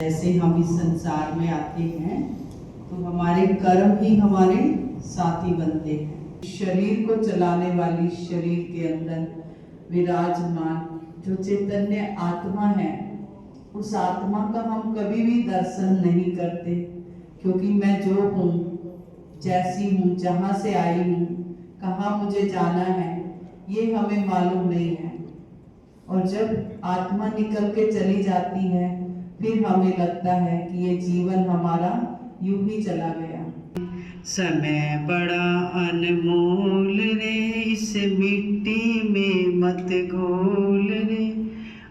जैसे हम इस संसार में आते हैं तो हमारे कर्म ही हमारे साथी बनते हैं। शरीर को चलाने वाली शरीर के अंदर विराजमान जो चैतन्य आत्मा है, उस आत्मा का हम कभी भी दर्शन नहीं करते, क्योंकि मैं जो हूँ, जैसी हूँ, जहाँ से आई हूँ, कहाँ मुझे जाना है, ये हमें मालूम नहीं है। और जब आत्मा निकल के चली जाती है, फिर हमें लगता है कि ये जीवन हमारा यूं ही चला गया। समय बड़ा अनमोल रे, इस मिट्टी में मत घोल रे,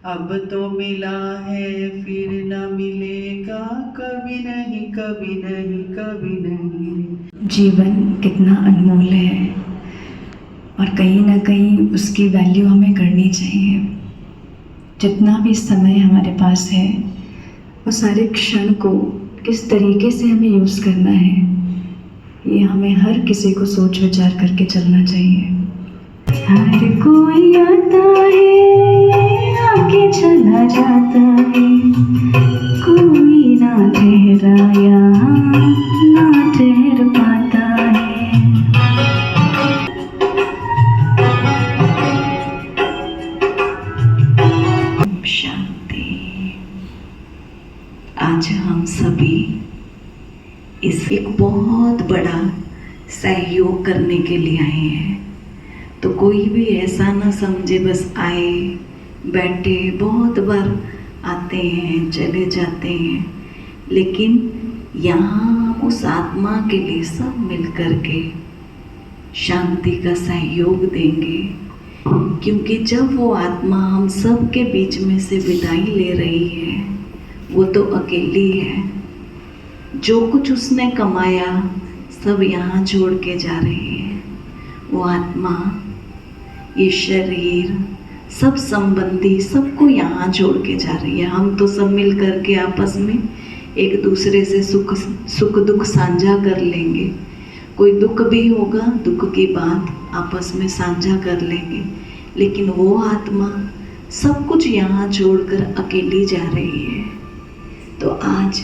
अब तो मिला है फिर न मिलेगा, कभी नहीं कभी नहीं कभी नहीं। जीवन कितना अनमोल है और कहीं ना कहीं उसकी वैल्यू हमें करनी चाहिए। जितना भी समय हमारे पास है, वो सारे क्षण को किस तरीके से हमें यूज़ करना है, ये हमें हर किसी को सोच विचार करके चलना चाहिए। हर कोई आता है, आके चला जाता है, कोई ना ठहराया ना ठहर पाता है। शांति। आज हम सभी इस एक बहुत बड़ा सहयोग करने के लिए आए हैं, तो कोई भी ऐसा ना समझे बस आए बैठे। बहुत बार आते हैं चले जाते हैं, लेकिन यहाँ उस आत्मा के लिए सब मिल कर के शांति का सहयोग देंगे, क्योंकि जब वो आत्मा हम सब के बीच में से विदाई ले रही है, वो तो अकेली है। जो कुछ उसने कमाया सब यहाँ छोड़ के जा रही है। वो आत्मा, ये शरीर, सब संबंधी सबको यहाँ छोड़ के जा रही है। हम तो सब मिल करके आपस में एक दूसरे से सुख दुख साझा कर लेंगे। कोई दुख भी होगा, दुख की बात आपस में साझा कर लेंगे, लेकिन वो आत्मा सब कुछ यहाँ छोड़कर अकेली जा रही है। तो आज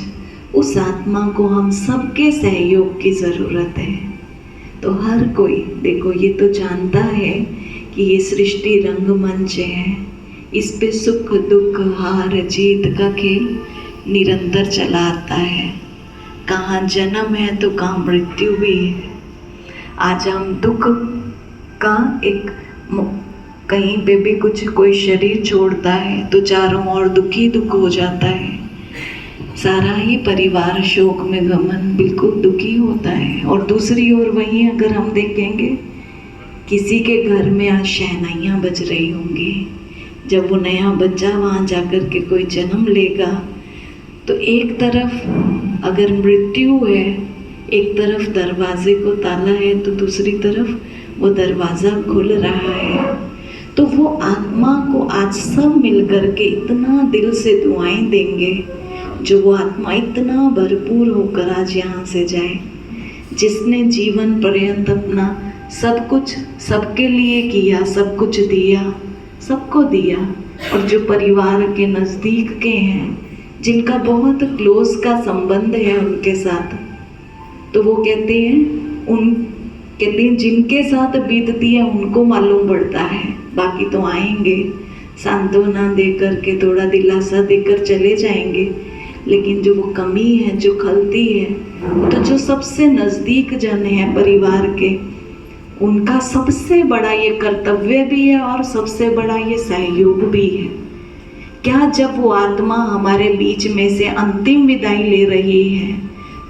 उस आत्मा को हम सबके सहयोग की ज़रूरत है। तो हर कोई देखो, ये तो जानता है कि ये सृष्टि रंगमंच है, इस पे सुख दुख हार जीत का खेल निरंतर चला आता है। कहाँ जन्म है तो कहाँ मृत्यु भी है। आज हम दुख का एक कहीं पे भी कुछ कोई शरीर छोड़ता है तो चारों ओर दुखी दुख हो जाता है। सारा ही परिवार शोक में गमन बिल्कुल दुखी होता है। और दूसरी ओर वहीं अगर हम देखेंगे, किसी के घर में आज शहनाइयाँ बज रही होंगी। जब वो नया बच्चा वहाँ जाकर के कोई जन्म लेगा, तो एक तरफ अगर मृत्यु है, एक तरफ दरवाजे को ताला है, तो दूसरी तरफ वो दरवाज़ा खुल रहा है। तो वो आत्मा को आज सब मिल कर के इतना दिल से दुआएं देंगे, जो वो आत्मा इतना भरपूर होकर आज यहाँ से जाए, जिसने जीवन पर्यंत अपना सब कुछ सबके लिए किया, सब कुछ दिया, सबको दिया। और जो परिवार के नज़दीक के हैं, जिनका बहुत क्लोज का संबंध है उनके साथ, तो वो कहते हैं जिनके साथ बीतती है उनको मालूम पड़ता है, बाकी तो आएंगे सांत्वना दे करके, थोड़ा दिलासा देकर चले जाएंगे, लेकिन जो वो कमी है, जो खलती है, तो जो सबसे नज़दीक जन है परिवार के, उनका सबसे बड़ा ये कर्तव्य भी है और सबसे बड़ा ये सहयोग भी है। क्या जब वो आत्मा हमारे बीच में से अंतिम विदाई ले रही है,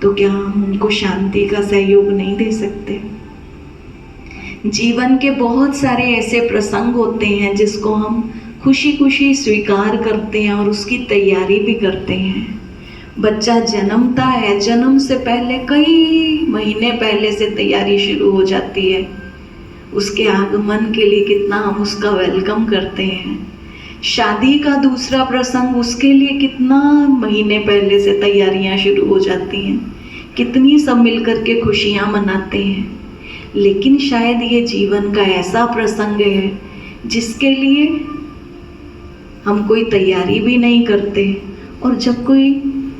तो क्या हम उनको शांति का सहयोग नहीं दे सकते? जीवन के बहुत सारे ऐसे प्रसंग होते हैं जिसको हम खुशी खुशी स्वीकार करते हैं और उसकी तैयारी भी करते हैं। बच्चा जन्मता है, जन्म से पहले कई महीने पहले से तैयारी शुरू हो जाती है। उसके आगमन के लिए कितना हम उसका वेलकम करते हैं। शादी का दूसरा प्रसंग, उसके लिए कितना महीने पहले से तैयारियां शुरू हो जाती हैं, कितनी सब मिल करके खुशियां मनाते हैं। लेकिन शायद ये जीवन का ऐसा प्रसंग है जिसके लिए हम कोई तैयारी भी नहीं करते, और जब कोई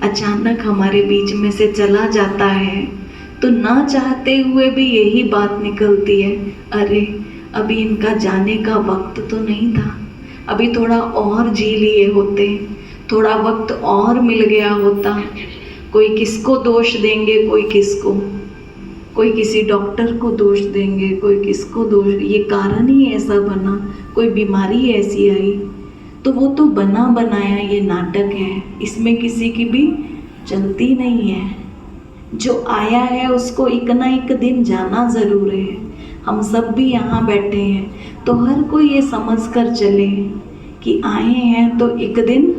अचानक हमारे बीच में से चला जाता है तो ना चाहते हुए भी यही बात निकलती है, अरे अभी इनका जाने का वक्त तो नहीं था, अभी थोड़ा और जी लिए होते, थोड़ा वक्त और मिल गया होता। कोई किसको दोष देंगे, कोई किसी डॉक्टर को दोष देंगे, कोई किसको दोष, ये कारण ही ऐसा बना, कोई बीमारी ऐसी आई, तो वो तो बना बनाया ये नाटक है, इसमें किसी की भी चलती नहीं है। जो आया है उसको एक ना एक दिन जाना ज़रूर है। हम सब भी यहाँ बैठे हैं तो हर कोई ये समझ कर चले कि आए हैं तो एक दिन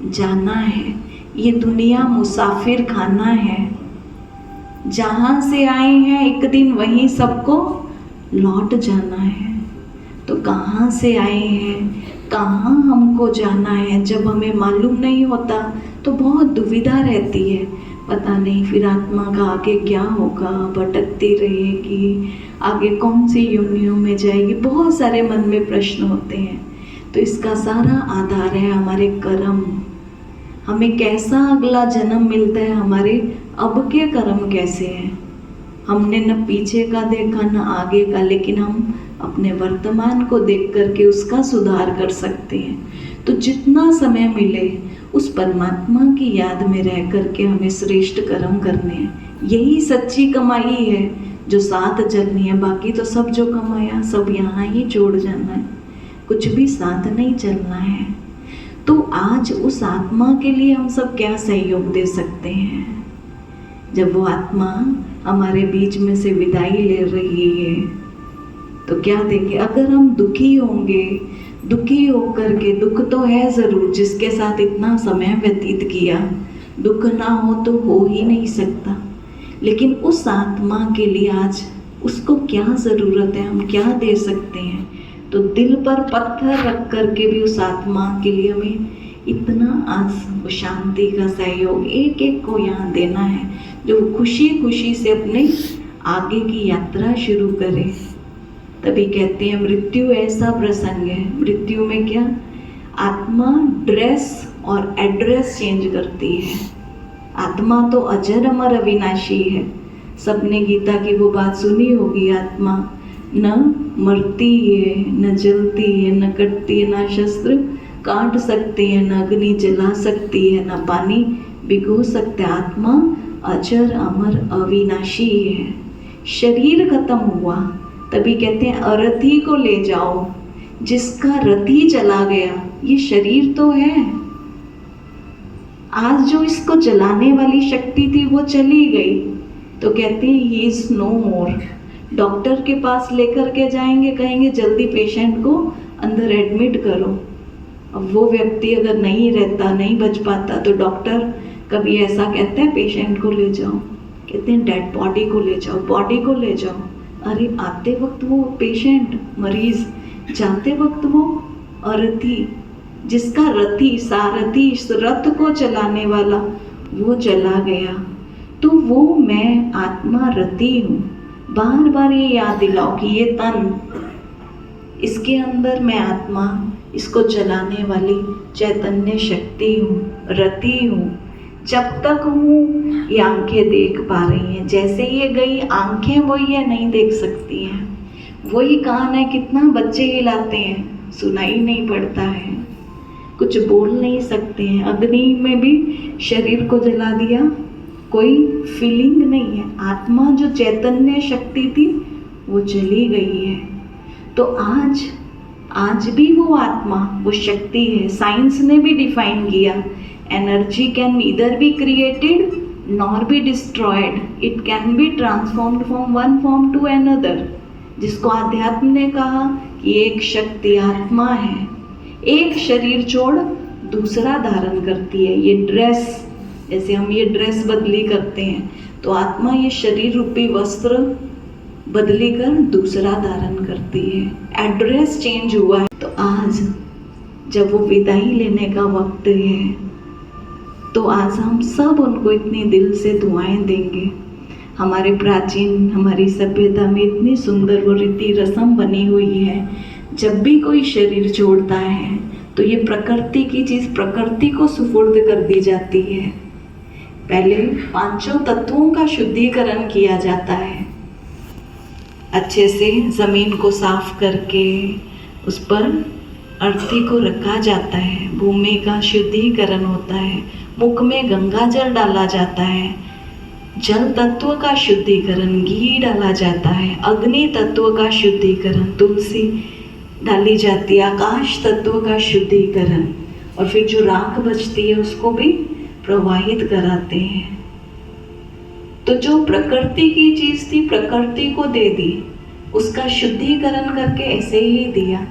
जाना है। ये दुनिया मुसाफिर खाना है, जहाँ से आए हैं एक दिन वहीं सबको लौट जाना है। तो कहाँ से आए हैं, कहाँ हमको जाना है, जब हमें मालूम नहीं होता तो बहुत दुविधा रहती है, पता नहीं फिर आत्मा का आगे क्या होगा, भटकती रहेगी, आगे कौन सी योनियों में जाएगी, बहुत सारे मन में प्रश्न होते हैं। तो इसका सारा आधार है हमारे कर्म, हमें कैसा अगला जन्म मिलता है, हमारे अब के कर्म कैसे हैं। हमने न पीछे का देखा न आगे का, लेकिन हम अपने वर्तमान को देख करके उसका सुधार कर सकते हैं। तो जितना समय मिले उस परमात्मा की याद में रह करके हमें श्रेष्ठ कर्म करने हैं। यही सच्ची कमाई है जो साथ चलनी है। बाकी तो सब जो कमाया सब यहाँ ही छोड़ जाना है, कुछ भी साथ नहीं चलना है। तो आज उस आत्मा के लिए हम सब क्या सहयोग दे सकते हैं? जब वो आत्मा हमारे बीच में से विदाई ले रही है तो क्या देंगे? अगर हम दुखी होंगे, दुखी होकर के, दुख तो है ज़रूर, जिसके साथ इतना समय व्यतीत किया, दुख ना हो तो हो ही नहीं सकता। लेकिन उस आत्मा के लिए आज उसको क्या ज़रूरत है, हम क्या दे सकते हैं? तो दिल पर पत्थर रख कर के भी उस आत्मा के लिए हमें इतना आज शांति का सहयोग एक एक को यहाँ देना है, जो खुशी खुशी से अपने आगे की यात्रा शुरू करे। तभी कहते हैं मृत्यु ऐसा प्रसंग है, मृत्यु में क्या आत्मा ड्रेस और एड्रेस चेंज करती है। आत्मा तो अजर अमर अविनाशी है, सबने गीता की वो बात सुनी होगी, आत्मा न मरती है, न जलती है, न कटती है, न शस्त्र काट सकती है, न अग्नि जला सकती है, न पानी भिगो सकते। आत्मा अजर अमर अविनाशी है। शरीर खत्म हुआ, तभी कहते हैं अरथी को ले जाओ, जिसका रथी चला गया। ये शरीर तो है, आज जो इसको जलाने वाली शक्ति थी वो चली गई, तो कहते हैं he is no more. Doctor के पास लेकर के जाएंगे, कहेंगे जल्दी पेशेंट को अंदर एडमिट करो। अब वो व्यक्ति अगर नहीं रहता, नहीं बच पाता, तो डॉक्टर कभी ऐसा कहता है पेशेंट को ले जाओ, कहते हैं डेड बॉडी को ले जाओ, बॉडी को ले जाओ। अरे आते वक्त वो पेशेंट मरीज, जाते वक्त वो अरथी, जिसका रथी सारथी इस रथ को चलाने वाला वो चला गया। तो वो मैं आत्मा रथी हूँ। बार बार ये याद दिलाओ कि ये तन, इसके अंदर मैं आत्मा, इसको चलाने वाली चैतन्य शक्ति हूँ, रति हूँ। जब तक हूँ ये आंखें देख पा रही हैं, जैसे ये गई आंखें वही है नहीं देख सकती हैं। वही कान है, कितना बच्चे हिलाते हैं, सुनाई नहीं पड़ता है, कुछ बोल नहीं सकते हैं। अग्नि में भी शरीर को जला दिया, कोई फीलिंग नहीं है। आत्मा जो चैतन्य शक्ति थी वो चली गई है। तो आज भी वो आत्मा, वो शक्ति है। साइंस ने भी डिफाइन किया, energy can neither be created nor be destroyed, it can be transformed from one form to another. जिसको आध्यात्म ने कहा कि एक शक्ति आत्मा है, एक शरीर छोड़ दूसरा धारण करती है। ये ड्रेस, जैसे हम ये ड्रेस बदली करते हैं, तो आत्मा ये शरीर रूपी वस्त्र बदली कर दूसरा धारण करती है। एड्रेस चेंज हुआ है। तो आज जब वो विदाई लेने का वक्त है, तो आज हम सब उनको इतनी दिल से दुआएं देंगे। हमारे प्राचीन, हमारी सभ्यता में इतनी सुंदर वो रीति रस्म बनी हुई है, जब भी कोई शरीर छोड़ता है तो ये प्रकृति की चीज़ प्रकृति को सुपुर्द कर दी जाती है। पहले पांचों तत्वों का शुद्धिकरण किया जाता है। अच्छे से जमीन को साफ करके उस पर अर्थी को रखा जाता है, भूमि का शुद्धिकरण होता है, मुख में गंगा जल डाला जाता है, जल तत्व का शुद्धिकरण घी डाला जाता है, अग्नि तत्व का शुद्धिकरण तुलसी डाली जाती है, आकाश तत्व का शुद्धिकरण, और फिर जो राख बचती है उसको भी प्रवाहित कराते हैं। तो जो प्रकृति की चीज थी प्रकृति को दे दी, उसका शुद्धिकरण करके ऐसे ही दिया।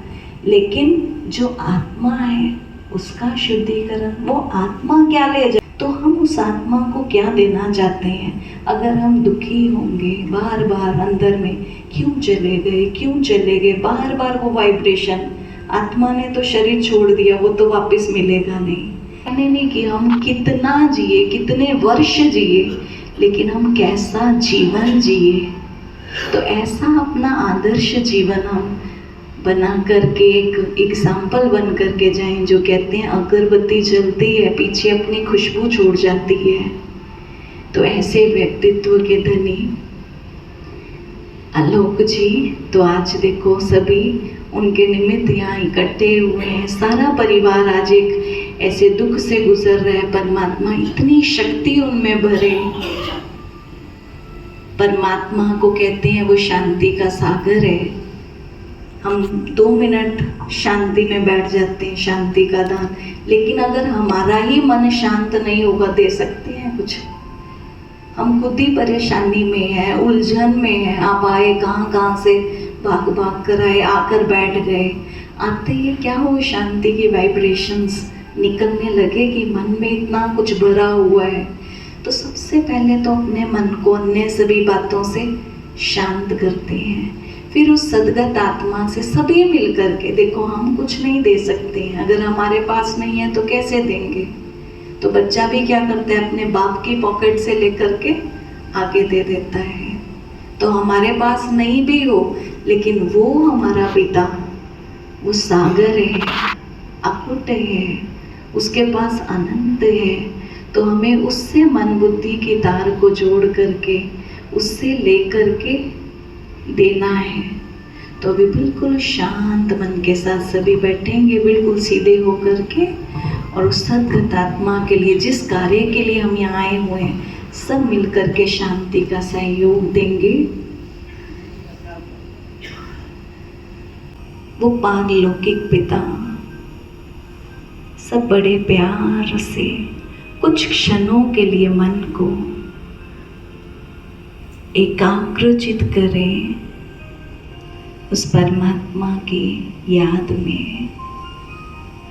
लेकिन जो आत्मा है उसका शुद्धिकरण, वो आत्मा क्या ले जाए, तो हम उस आत्मा को क्या देना चाहते हैं। अगर हम दुखी होंगे बार बार अंदर में, क्यों चले गए, बार बार वो वाइब्रेशन, आत्मा ने तो शरीर छोड़ दिया, वो तो वापस मिलेगा नहीं। कहने नहीं कि हम कितना जिए, कितने वर्ष जिए, लेकिन हम कैसा जीवन जिए। तो ऐसा अपना आदर्श जीवन हम बना करके एक एग्जाम्पल बन करके जाएं। जो कहते हैं अगरबत्ती जलती है पीछे अपनी खुशबू छोड़ जाती है, तो ऐसे व्यक्तित्व के धनी आलोक जी, तो आज देखो सभी उनके निमित्त यहाँ इकट्ठे हुए हैं। सारा परिवार आज एक ऐसे दुख से गुजर रहा है। परमात्मा इतनी शक्ति उनमें भरे। परमात्मा को कहते हैं वो शांति का सागर है। हम 2 मिनट शांति में बैठ जाते हैं, शांति का दान। लेकिन अगर हमारा ही मन शांत नहीं होगा, दे सकते हैं कुछ? हम खुद ही परेशानी में है, उलझन में है। आप आए कहाँ से भाग भाग कर आए, आकर बैठ गए। आते ही क्या हो, शांति की वाइब्रेशंस निकलने लगे कि मन में इतना कुछ भरा हुआ है। तो सबसे पहले तो अपने मन को अन्य सभी बातों से शांत करते हैं। फिर उस सद्गत आत्मा से सभी मिल करके, देखो हम कुछ नहीं दे सकते हैं, अगर हमारे पास नहीं है तो कैसे देंगे। तो बच्चा भी क्या करता है, अपने बाप की पॉकेट से लेकर के आगे दे देता है। तो हमारे पास नहीं भी हो, लेकिन वो हमारा पिता, वो सागर है, अकुट है, उसके पास आनंद है। तो हमें उससे मन बुद्धि की तार को जोड़ करके उससे लेकर के देना है। तो अभी बिल्कुल शांत मन के साथ सभी बैठेंगे, बिल्कुल सीधे होकर के, और उस सद्गत आत्मा के लिए, जिस कार्य के लिए हम यहाँ आए हुए हैं, सब मिलकर के शांति का सहयोग देंगे। वो पारलौकिक पिता सब बड़े प्यार से कुछ क्षणों के लिए मन को एकाग्रचित करें उस परमात्मा की याद में।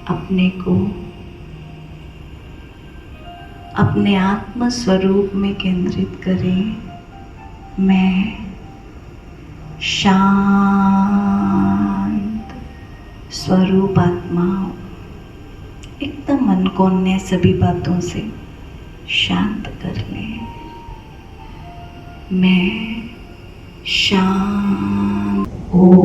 अपने को अपने आत्म स्वरूप में केंद्रित करें। मैं शांत स्वरूप आत्मा हूँ। एकदम मन को अन्य सभी बातों से शांत कर लें। मैं शांत ओम।